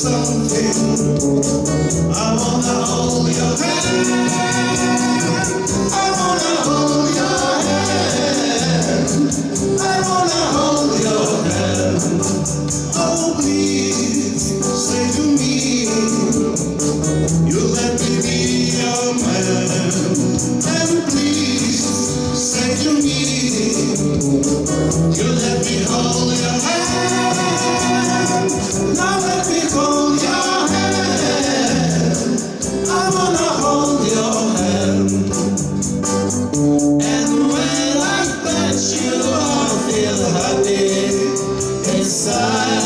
something. I wanna hold your hand. I wanna hold your hand. I wanna hold your hand. Oh, please say to me, you let me be your man. And please say to me, you let me hold your hand. Now let me hold your hand. I wanna hold your hand. And when I touch you, I feel happy inside.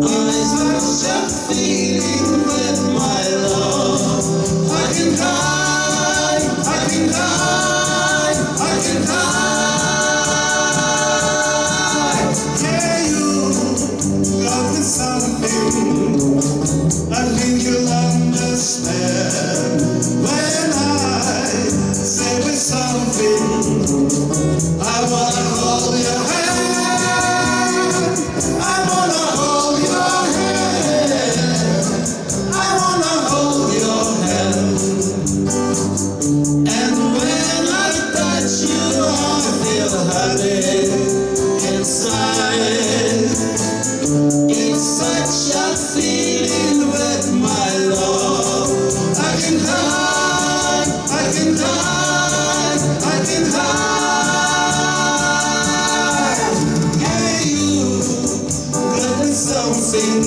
I such a feeling with my love. I can hide, I can hide, I can hide. Yeah, you got me something. I think you'll understand when I say with something. I wanna hold your hand. I wanna hold your hand. I wanna hold your hand. And when I touch you, I feel happy inside. It's such a feeling with my love. I can hide, I can hide, I can hide. Yeah, you got me something.